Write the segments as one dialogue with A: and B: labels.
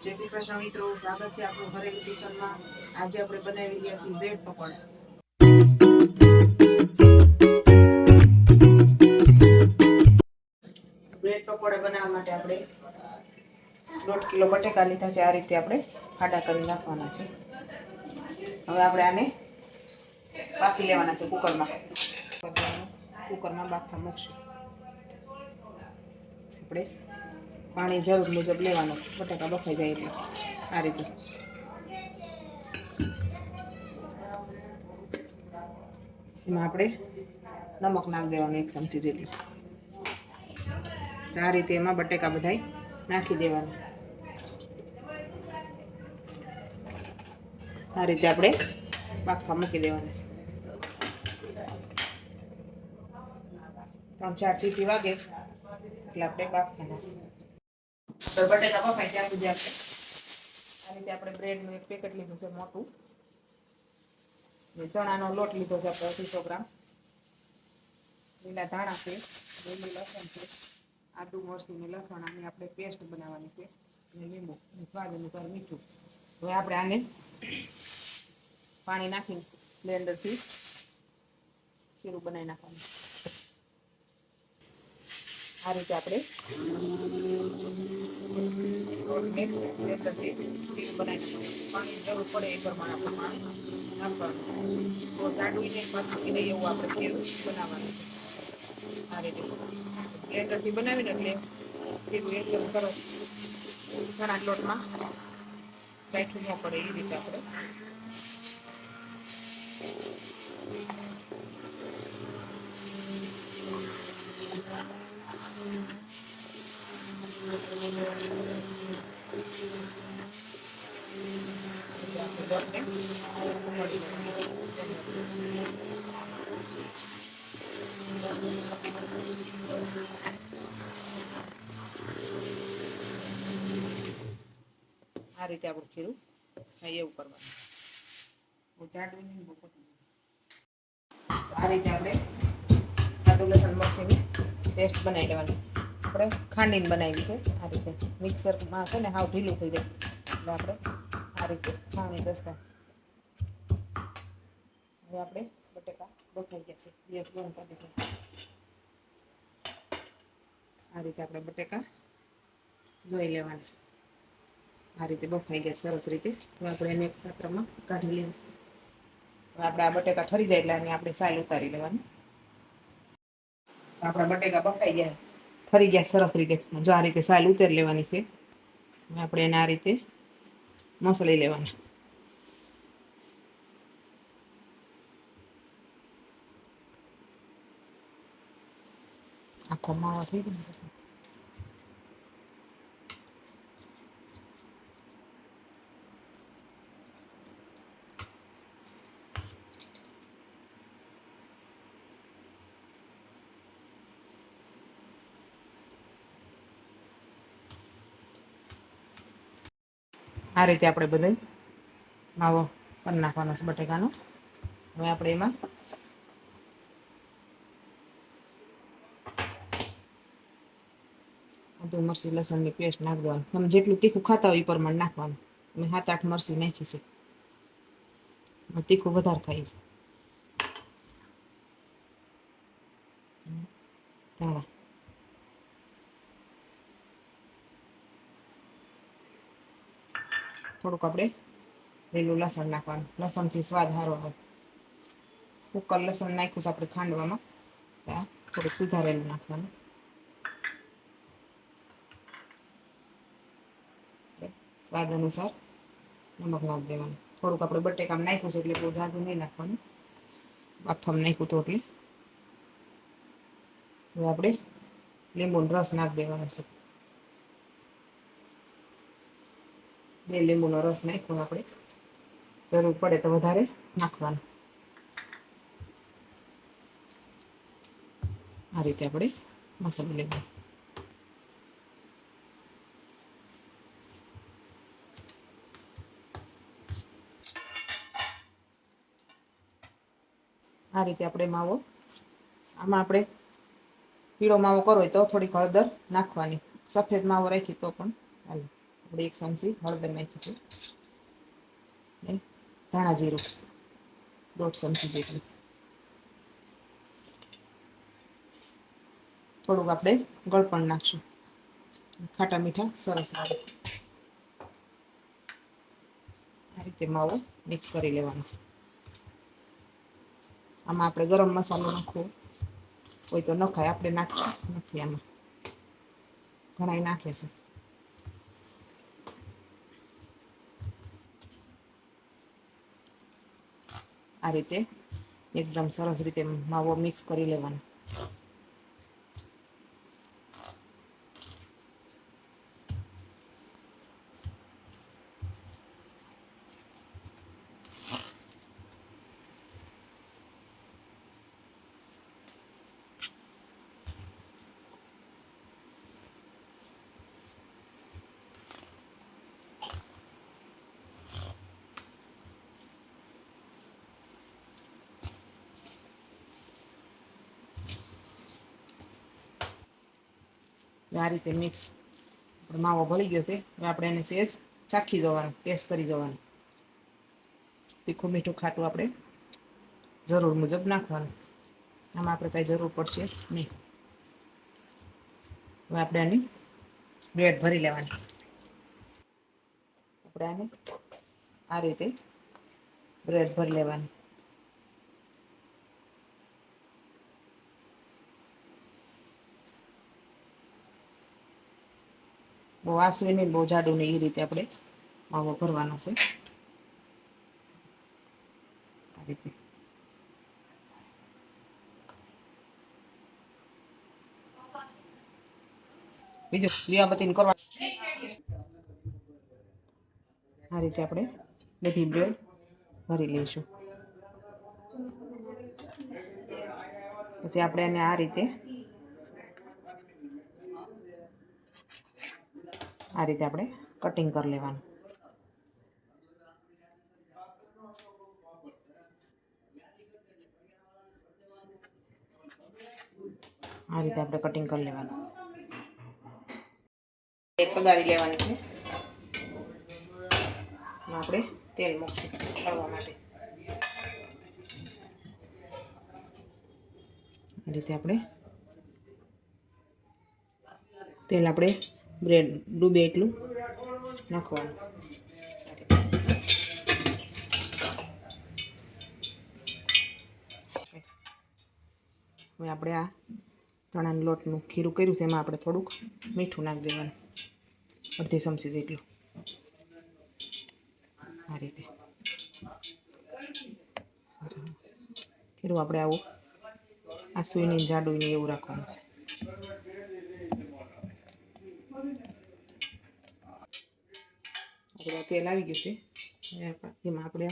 A: જય શ્રી કૃષ્ણ મિત્રો, સ્વાગત છે આપણું ઘરેલું કિચનમાં. આજે આપણે બનાવી રહ્યા છીએ બ્રેડ પકોડા. બ્રેડ પકોડા બનાવવા માટે આપણે 1.5 કિલો બટેકા લીધા છે. આ રીતે આપણે ખાડા કરી નાખવાના છે. હવે આપણે આને બાફી લેવાના છે કુકરમાં બાફવા મૂકશું. આપણે પાણી જરૂર મુજબ લેવાનું, બટાકા બફાઈ જાય એટલે. આ રીતે એમાં આપણે નમક નાખી દેવાનું 1 ચમચી જેટલું. આ રીતે એમાં બટેકા બધાય નાખી દેવાનું. આ રીતે આપણે બાફવા મૂકી દેવાના છે. 3-4 સીટી વાગે એટલે આપણે બાફવાના છે. બટેકા બફાય ત્યાં સુધી આપણે આ રીતે આપણે બ્રેડનું એક પેકેટ લીધું છે મોટું. ચણાનો લોટ લીધો છે આપણે 200 ગ્રામ. લીલા ધાણા છે, લીલું લસણ છે, આદુ મરચીની લસણ આની આપણે પેસ્ટ બનાવવાની છે, અને લીંબુ સ્વાદ અનુસાર મીઠું. હવે આપણે આને પાણી નાખીને બ્લેન્ડરથી ખીરું બનાવી નાખવાનું. આ રીતે આપણે બ્લેન્ડરથી ખીરું બનાવી નાખવાનું. પાણી જરૂર પડે એ પ્રમાણે આપણે પાણી નાખવાનું. તો જાડું ને પાતળું નહીં એવું આપણે ખીરું બનાવવાનું છે. આ રીતે બ્લેન્ડરથી બનાવીને એટલે ખીરું એકદમ સરસ ઘણા લોટમાં ગાંઠું ન પડે એ રીતે આપણે આ રીતે આપણું ખીરું થાય એવું કરવાનું. આ રીતે આપણે આદુ લસણ મરચીની પેસ્ટ બનાવી લેવાની. આપણે ખાંડીને બનાવી છે. આ રીતે મિક્સરમાં છે ને હાવ ઢીલું થઈ જાય એટલે આપણે આ રીતે ખાણી દસતા. હવે આપણે બટેકા બફાઈ ગયા છે. ગેસ બંધ કરી દીધો. આ રીતે આપણે બટેકા જોઈ લેવાના. આ રીતે બફાઈ ગયા સરસ રીતે. હવે આપણે એને એક પાત્રમાં કાઢી લઈએ. હવે આપણે આ બટેકા ઠરી જાય એટલે આની આપણે સાલ ઉતારી લેવાની. આપણા બટેકા બફાઈ ગયા, ઠરી ગયા સરસ રીતે. જો આ રીતે સાલ ઉતારી લેવાની છે. આપણે એને આ રીતે મસળી લેવાના. આખો માવો થઈ ગયો. આ રીતે આપણે બધો માવો કરી નાખવાનો છે બટેકાનો. હવે આપણે એમાં આદુ મરચી લસણની પેસ્ટ નાખી દેવાની. તમે જેટલું તીખું ખાતા હોય એ પ્રમાણે નાખવાનું. અમે 7-8 મરચી નાખી છે. તીખું વધારે ખાઈ છે. ધાણા થોડુંક આપણે લીલું લસણ નાખવાનું. લસણથી સ્વાદ સારો આવે. કુકર લસણ નાખ્યું છે આપણે ખાંડવામાં. થોડુંક સુધારેલું નાખવાનું. સ્વાદ અનુસાર નમક નાખી દેવાનું. થોડુંક આપણે બટેકામાં નાખ્યું છે એટલે બહુ ઝાઝું નહીં નાખવાનું. બાફામાં નાખ્યું તો એટલે. હવે આપણે લીંબુનો રસ નાખી દેવાનો છે. 2 લીંબુનો રસ નાખ્યો આપણે. જરૂર પડે તો વધારે નાખવાનો. આ રીતે આપણે મસાલો લેવાનો. આ રીતે આપણે માવો, આમાં આપણે પીળો માવો કરવો હોય તો થોડીક હળદર નાખવાની. સફેદ માવો રાખી તો પણ ચાલે. આપણે 1 ચમચી હળદર નાખીશું ને ધાણા જીરું 1.5 ચમચી જેટલું, થોડુંક આપણે ગળપણ નાખશું, ખાટા મીઠા સરસ આવે. આ રીતે માવો મિક્સ કરી લેવાનો. આમાં આપણે ગરમ મસાલો નાખવો હોય તો નખાય, આપણે નાખતા નથી આમાં, ઘણાય નાખે છે. આ રીતે એકદમ સરસ રીતે માવો મિક્સ કરી લેવાનો. આ રીતે મિક્સ માવો ભળી ગયો છે. હવે આપણે એને સેજ ચાખી જવાનું, ટેસ્ટ કરી જવાનું. તીખું મીઠું ખાટું આપણે જરૂર મુજબ નાખવાનું. આમાં આપણે કાંઈ જરૂર પડશે નહીં. હવે આપણે આની બ્રેડ ભરી લેવાની. આપણે આને આ રીતે બ્રેડ ભરી લેવાની. બહુ આસું નહીં, બહુ જાડું નહીં, એ રીતે આપણે માવો ભરવાનો છે. આ રીતે બીજું લીયાબત્તીને કરવા આ રીતે આપણે બધી બ્રેડ ભરી લઈશું. પછી આપણે એને આ રીતે આપણે કટિંગ કરી લેવાનું. આ રીતે આપણે કટિંગ કરી લેવાનું. એક પગારી લેવાની છે. આપણે તેલ મૂકીશું તળવા માટે. આ રીતે આપણે તેલ આપણે બ્રેડ ડૂબે એટલું નાખવાનું. હવે આપણે આ ચણાના લોટનું ખીરું કર્યું છે, એમાં આપણે થોડુંક મીઠું નાખી દેવાનું, 1/2 ચમચી જેટલું. આ રીતે ખીરું આપણે આવું આસું નહીં, જાડું નહીં એવું રાખવાનું છે. આપણે તેલ આવી ગયું છે. એમાં આપણે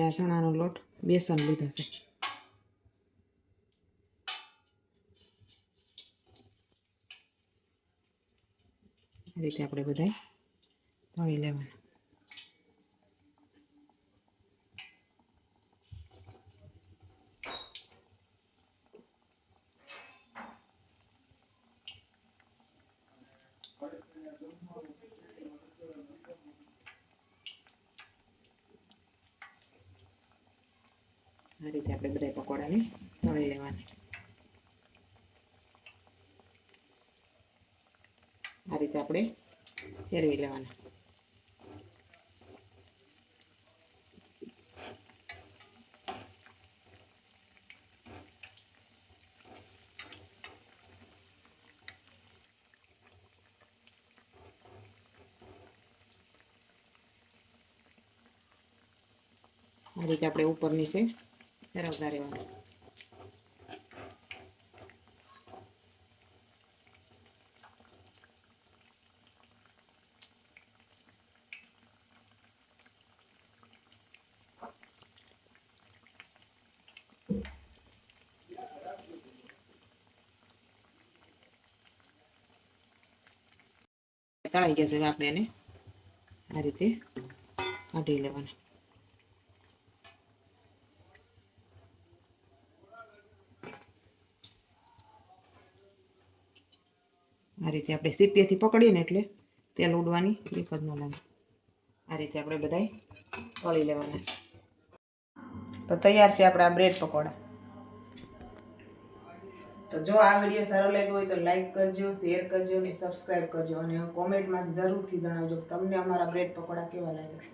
A: આ ચણાનો લોટ બેસન લીધો છે. આ રીતે આપણે બધા તળી લેવાના. આ રીતે આપણે બધા પકોડાને તળી લેવાના. આ રીતે આપણે ફેરવી લેવાના. આ રીતે આપણે ઉપર નીચે ફેરવતા રહેવાનું. તળાઈ ગયા છે. આપણે એને આ રીતે કાઢી લેવાના. આ રીતે આપણે સીપીએથી પકડીએ ને એટલે તેલ ઉડવાની રીત જ ન લાગે. આ રીતે આપણે બધાય તળી લેવાના. તો તૈયાર છે આપણા બ્રેડ પકોડા. તો જો આ વિડીયો સારો લાગ્યો હોય તો લાઈક કરજો, શેર કરજો અને સબસ્ક્રાઈબ કરજો અને કોમેન્ટમાં જરૂરથી જણાવજો તમને અમારા બ્રેડ પકોડા કેવા લાગ્યા.